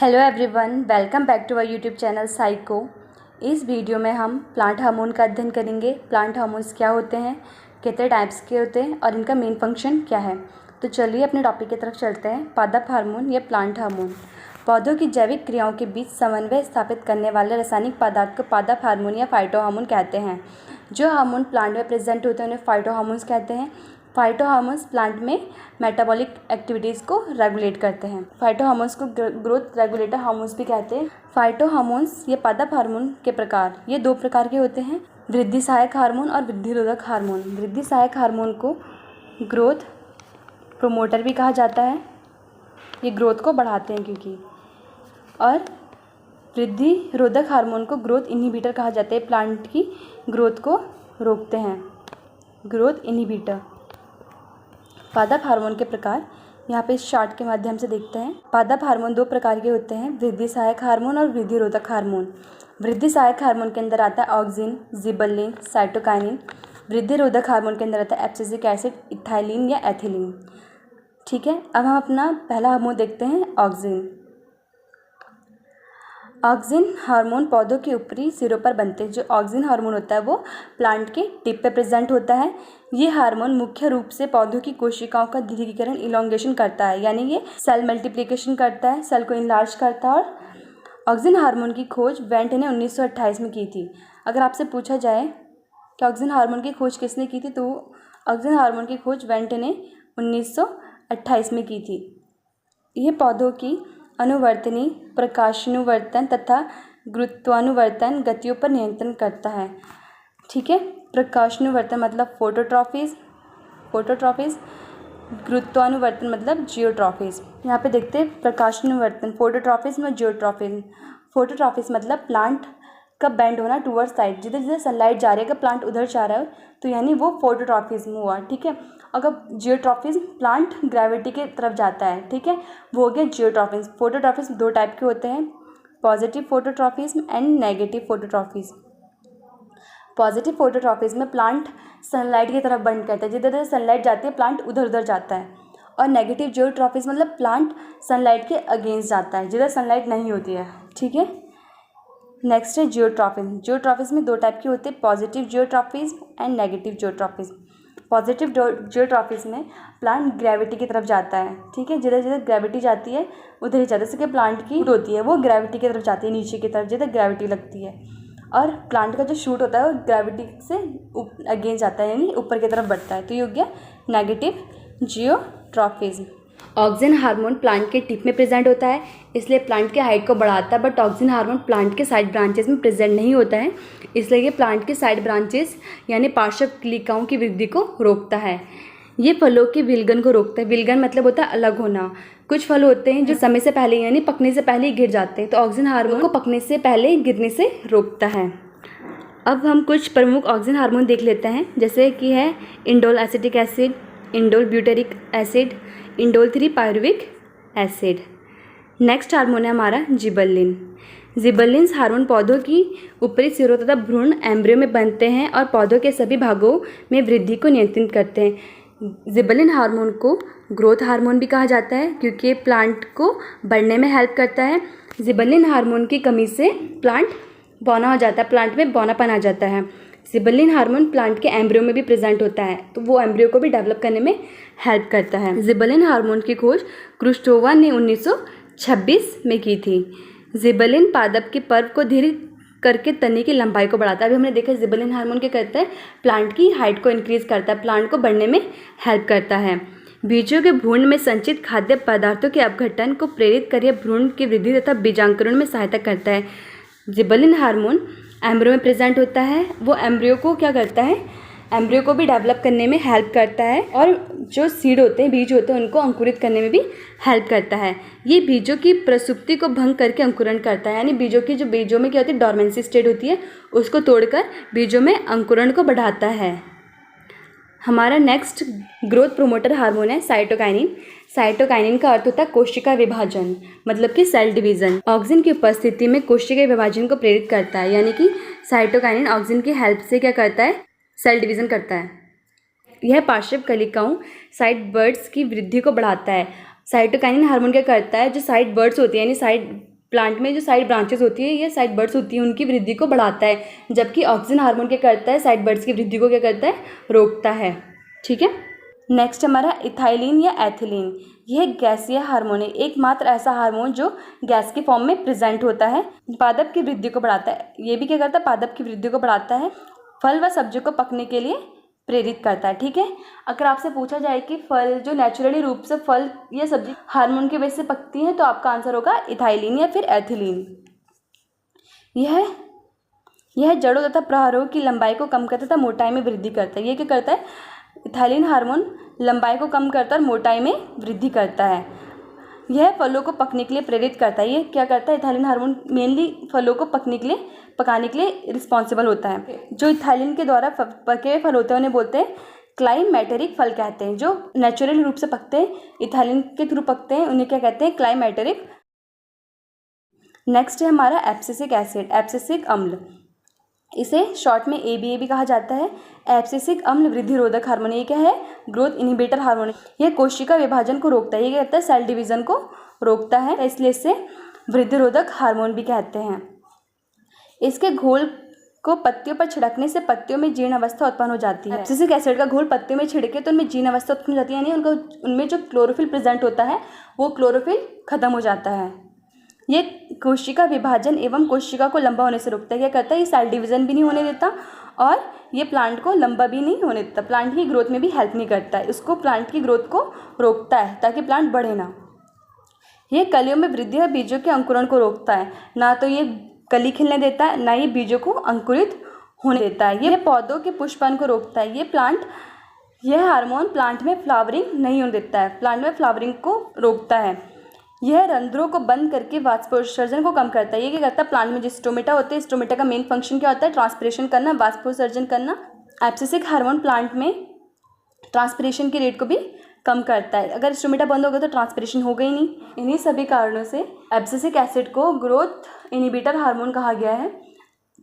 Hello everyone, welcome back to our YouTube channel psycho. इस video में हम plant hormone का अध्ययन करेंगे। प्लांट हार्मोन्स क्या होते हैं, कितने टाइप्स के होते हैं और इनका मेन फंक्शन क्या है। तो चलिए अपने टॉपिक की तरफ चलते हैं। पादप हार्मोन या प्लांट हार्मोन पौधों की जैविक क्रियाओं के बीच समन्वय स्थापित करने वाले रासायनिक पदार्थ को पादप हार्मोन या फाइटो हार्मोन कहते हैं। जो हार्मोन प्लांट में प्रेजेंट होते हैं उन्हें फाइटो हार्मोन्स कहते हैं। फाइटो हार्मोन्स प्लांट में मेटाबॉलिक एक्टिविटीज़ को रेगुलेट करते हैं। फाइटो हार्मोन्स को ग्रोथ रेगुलेटर हार्मोन्स भी कहते हैं। फाइटो हार्मोन्स ये पादप हार्मोन के प्रकार, ये दो प्रकार के होते हैं, वृद्धि सहायक हार्मोन और वृद्धि रोधक हार्मोन। वृद्धि सहायक हार्मोन को ग्रोथ प्रोमोटर भी कहा जाता है, ये ग्रोथ को बढ़ाते हैं क्योंकि, और वृद्धि रोधक हार्मोन को ग्रोथ इनहिबिटर कहा जाता है, प्लांट की ग्रोथ को रोकते हैं, ग्रोथ इनहिबिटर। पादप हार्मोन के प्रकार यहाँ पे इस चार्ट के माध्यम से देखते हैं। पादप हार्मोन दो प्रकार के होते हैं, वृद्धि सहायक हार्मोन और वृद्धि रोधक हार्मोन। वृद्धि सहायक हार्मोन के अंदर आता है ऑक्सिन, जिबर्लिन, साइटोकाइनिन। वृद्धि रोधक हार्मोन के अंदर आता है एब्सिसिक एसिड, इथाइलिन या एथिलीन। ठीक है, अब हम अपना पहला हार्मोन देखते हैं, ऑक्सिन। ऑक्सिन हार्मोन पौधों के ऊपरी सिरों पर बनते हैं। जो ऑक्सिन हार्मोन होता है वो प्लांट के टिप पे प्रेजेंट होता है। ये हार्मोन मुख्य रूप से पौधों की कोशिकाओं का दीर्घीकरण, इलोंगेशन करता है, यानी ये सेल मल्टीप्लिकेशन करता है, सेल को इनलार्ज करता है। और ऑक्सिन हार्मोन की खोज वेंट ने 1928 में की थी। अगर आपसे पूछा जाए कि ऑक्सिन हार्मोन की खोज किसने की थी, तो ऑक्सिन हार्मोन की खोज वेंट ने 1928 में की थी। यह पौधों की अनुवर्तनी, प्रकाशानुवर्तन तथा गुरुत्वानुवर्तन गतियों पर नियंत्रण करता है। ठीक है, प्रकाशानुवर्तन मतलब फोटोट्रॉफीज, गुरुत्वानुवर्तन मतलब जियोट्रॉफीज। यहाँ पे देखते हैं प्रकाशानुवर्तन, फोटोट्रॉफीज में जियोट्रॉफीज। फोटोट्रॉफीज मतलब प्लांट का बेंड होना टूवर्ड साइड, जिधर जिधर सनलाइट जा रही है, अगर प्लांट उधर जा रहा है तो यानी वो फोटोट्रॉफिज्म हुआ। ठीक है, अगर जियोट्रॉफिज्म प्लांट ग्रेविटी के तरफ जाता है, ठीक है, वो हो गया जियोट्रॉफिज्म। फोटोट्रॉफिज्म दो टाइप के होते हैं, पॉजिटिव फोटोट्रॉफिज्म एंड नेगेटिव फोटोट्रॉफिज्म। पॉजिटिव फोटोट्रॉफिज्म में प्लांट सनलाइट की तरफ बेंड करता है, जिधर जिधर सनलाइट जाती है प्लांट उधर उधर जाता है। और नेगेटिव जियोट्रॉफिज्म मतलब प्लांट सनलाइट के अगेंस्ट जाता है, जिधर सनलाइट नहीं होती है। ठीक है, नेक्स्ट है जियोट्रॉफिज्म। जियोट्रॉफिज्म में दो टाइप के होते हैं, पॉजिटिव जियोट्रॉफिज्म एंड नेगेटिव जियोट्रॉफिज्म। पॉजिटिव जियोट्रॉफिज्म में प्लांट ग्रेविटी की तरफ जाता है। ठीक है, जिधर जिधर ग्रेविटी जाती है उधर ही जाता है। जैसे कि प्लांट की होती है वो ग्रेविटी की तरफ जाती है, नीचे की तरफ जिधर ग्रेविटी लगती है। और प्लांट का जो शूट होता है वो ग्रेविटी से अगेंस्ट जाता है, यानी ऊपर की तरफ बढ़ता है। तो ये हो गया नेगेटिव जियोट्रॉफिज्म। ऑक्सिन हार्मोन प्लांट के टिप में प्रेजेंट होता है, इसलिए प्लांट के हाइट को बढ़ाता है। बट ऑक्सिन हार्मोन प्लांट के साइड ब्रांचेस में प्रेजेंट नहीं होता है, इसलिए ये प्लांट के साइड ब्रांचेस यानी पार्श्व कलिकाओं की वृद्धि को रोकता है। ये फलों के विलगन को रोकता है। विलगन मतलब होता है अलग होना। कुछ फल होते हैं जो समय से पहले यानी पकने से पहले ही गिर जाते हैं, तो ऑक्सिन हार्मोन को पकने से पहले गिरने से रोकता है। अब हम कुछ प्रमुख ऑक्सिन हार्मोन देख लेते हैं, जैसे कि है indole acetic acid, indole butyric acid, indole 3 pyruvic acid. Next hormone है हमारा जिबर्लिन। जिबर्लिन्स हार्मोन पौधों की ऊपरी सिरों तथा भ्रूण एम्ब्रियो में बनते हैं और पौधों के सभी भागों में वृद्धि को नियंत्रित करते हैं। जिबर्लिन हार्मोन को ग्रोथ हार्मोन भी कहा जाता है क्योंकि प्लांट को बढ़ने में हेल्प करता है। जिबर्लिन हार्मोन की कमी से प्लांट बौना हो जाता है, प्लांट में बौनापन आ जाता है। जिबर्लिन हार्मोन प्लांट के एम्ब्रियो में भी प्रेजेंट होता है, तो वो एम्ब्रियो को भी डेवलप करने में हेल्प करता है। जिबर्लिन हार्मोन की खोज क्रुश्चोवा ने 1926 में की थी। जिबर्लिन पादप के पर्व को धीरे करके तने की लंबाई को बढ़ाता है। अभी हमने देखा जिबर्लिन हार्मोन क्या करता है, प्लांट की हाइट को इंक्रीज करता है, प्लांट को बढ़ने में हेल्प करता है। बीजों के भ्रूण में संचित खाद्य पदार्थों के अपघटन को प्रेरित कर भ्रूण की वृद्धि तथा बीजांकुरण में सहायता करता है। जिबर्लिन हार्मोन एम्ब्रियो में प्रेजेंट होता है, वो एम्ब्रियो को क्या करता है, एम्ब्रियो को भी डेवलप करने में हेल्प करता है, और जो सीड होते हैं, बीज होते हैं, उनको अंकुरित करने में भी हेल्प करता है। ये बीजों की प्रसुप्ति को भंग करके अंकुरण करता है, यानी बीजों में क्या होती है, डोरमेंसी स्टेट होती है, उसको तोड़कर बीजों में अंकुरण को बढ़ाता है। हमारा नेक्स्ट ग्रोथ प्रोमोटर हार्मोन है साइटोकाइनिन। साइटोकाइनिन का अर्थ होता है कोशिका विभाजन, मतलब कि सेल डिवीजन। ऑक्सिन की उपस्थिति में कोशिका विभाजन को प्रेरित करता है, यानी कि साइटोकाइनिन ऑक्सिन की हेल्प से क्या करता है, सेल डिवीजन करता है। यह पार्श्व कलिकाओं साइड बर्ड्स की वृद्धि को बढ़ाता है। साइटोकाइनिन हार्मोन क्या करता है, जो साइड बर्ड्स होती है यानी साइड प्लांट में जो साइड ब्रांचेस होती है, ये साइड बड्स होती है, उनकी वृद्धि को बढ़ाता है, जबकि ऑक्सीजन हार्मोन क्या करता है, साइड बड्स की वृद्धि को क्या करता है, रोकता है। ठीक है। नेक्स्ट हमारा इथाइलिन या एथिलीन। यह गैसीय हार्मोन है, एकमात्र ऐसा हार्मोन जो गैस के फॉर्म में प्रेजेंट होता है, पादप की वृद्धि को बढ़ाता है। ये भी क्या करता है, पादप की वृद्धि को बढ़ाता है, फल व सब्जियों को पकने के लिए प्रेरित करता है। ठीक है। अगर आपसे पूछा जाए कि फल जो नेचुरली रूप से फल या सब्जी हार्मोन की वजह से पकती हैं, तो आपका आंसर होगा इथाइलिन या फिर एथिलीन। यह जड़ों तथा प्रहारों की लंबाई को कम करता तथा मोटाई में वृद्धि करता है। ये क्या करता है, इथाइलिन हार्मोन लंबाई को कम करता है और मोटाई में वृद्धि करता है। यह फलों को पकने के लिए प्रेरित करता है। ये क्या करता है, इथाइलिन हार्मोन मेनली फलों को पकाने के लिए रिस्पॉन्सिबल होता है। जो इथाइलिन के द्वारा पके हुए फल होते हैं उन्हें बोलते हैं क्लाइमेटेरिक फल कहते हैं। जो नेचुरल रूप से पकते हैं, इथाइलिन के थ्रू पकते हैं, उन्हें क्या कहते हैं, क्लाइमेटेरिक। नेक्स्ट है हमारा एब्सिसिक एसिड, एब्सिसिक अम्ल। इसे शॉर्ट में ABA भी कहा जाता है। एब्सिसिक अम्ल वृद्धि रोधक हार्मोन। ये क्या है, ग्रोथ इनहिबिटर हार्मोन। यह कोशिका विभाजन को रोकता है। ये क्या कहता है, सेल डिवीजन को रोकता है, इसलिए इसे वृद्धि रोधक हार्मोन भी कहते हैं। इसके घोल को पत्तियों पर छिड़कने से पत्तियों में जीर्ण अवस्था उत्पन्न हो जाती है। एब्सिसिक एसिड का घोल पत्तियों में छिड़के तो उनमें जीर्ण अवस्था उत्पन्न हो जाती है, यानी उनमें जो क्लोरोफिल प्रेजेंट होता है वो क्लोरोफिल खत्म हो जाता है। ये कोशिका विभाजन एवं कोशिका को लंबा होने से रोकता है। क्या करता है, ये सेल डिवीजन भी नहीं होने देता और ये प्लांट को लंबा भी नहीं होने देता। प्लांट की ग्रोथ में भी हेल्प नहीं करता है, इसको प्लांट की ग्रोथ को रोकता है ताकि प्लांट बढ़े ना। ये कलियों में वृद्धि और बीजों के अंकुरण को रोकता है। ना तो ये कली खिलने देता है, ना ये बीजों को अंकुरित होने देता है। ये पौधों के पुष्पन को रोकता है। यह हार्मोन प्लांट में फ्लावरिंग नहीं होने देता है, प्लांट में फ्लावरिंग को रोकता है। यह रंध्रों को बंद करके वाष्पोत्सर्जन को कम करता है। ये क्या करता है, प्लांट में जो स्टोमेटा होते हैं, स्टोमेटा का मेन फंक्शन क्या होता है, ट्रांसपिरेशन करना, वाष्पोत्सर्जन करना। एब्सिसिक हार्मोन प्लांट में ट्रांसपिरेशन की रेट को भी कम करता है। अगर स्टोमेटा बंद हो गया तो ट्रांसपिरेशन होगा ही नहीं। इन्हीं सभी कारणों से एब्सिसिक एसिड को ग्रोथ इनहिबिटर हार्मोन कहा गया है।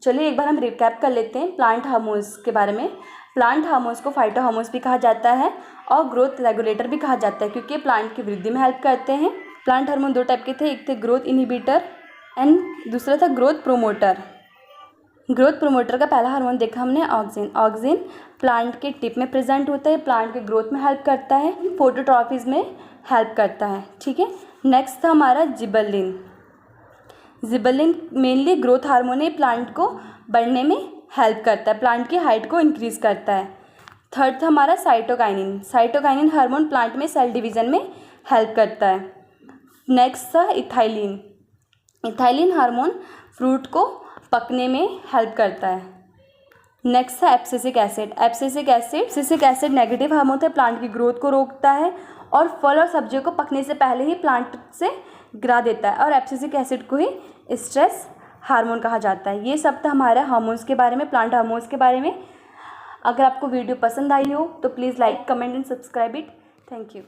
चलिए एक बार हम रिकैप कर लेते हैं प्लांट हार्मोन्स के बारे में। प्लांट हार्मोन्स को फाइटो हार्मोन्स भी कहा जाता है और ग्रोथ रेगुलेटर भी कहा जाता है, क्योंकि प्लांट की वृद्धि में हेल्प करते हैं। प्लांट हार्मोन दो टाइप के थे, एक थे ग्रोथ इनहिबिटर एंड दूसरा था ग्रोथ प्रोमोटर। ग्रोथ प्रोमोटर का पहला हार्मोन देखा हमने ऑक्सिन। ऑक्सिन प्लांट के टिप में प्रेजेंट होता है, प्लांट के ग्रोथ में हेल्प करता है, फोटोट्रॉफिज में हेल्प करता है। ठीक है। नेक्स्ट था हमारा जिबर्लिन। जिबर्लिन मेनली ग्रोथ हार्मोन है, प्लांट को बढ़ने में हेल्प करता है, प्लांट की हाइट को इंक्रीज करता है। थर्ड था हमारा साइटोकाइनिन। साइटोकाइनिन हार्मोन प्लांट में सेल डिवीजन में हेल्प करता है। नेक्स्ट था इथाइलिन। इथाइलिन हार्मोन फ्रूट को पकने में हेल्प करता है। नेक्स्ट था abscisic acid. Abscisic acid negative hormone है, प्लांट की ग्रोथ को रोकता है और फल और सब्जियों को पकने से पहले ही प्लांट से गिरा देता है, और एब्सिसिक एसिड को ही स्ट्रेस हार्मोन कहा जाता है। ये सब था हमारा हार्मोन्स के बारे में, प्लांट हार्मोन्स के बारे में। अगर आपको वीडियो पसंद आई हो तो please like, comment and subscribe it. Thank you.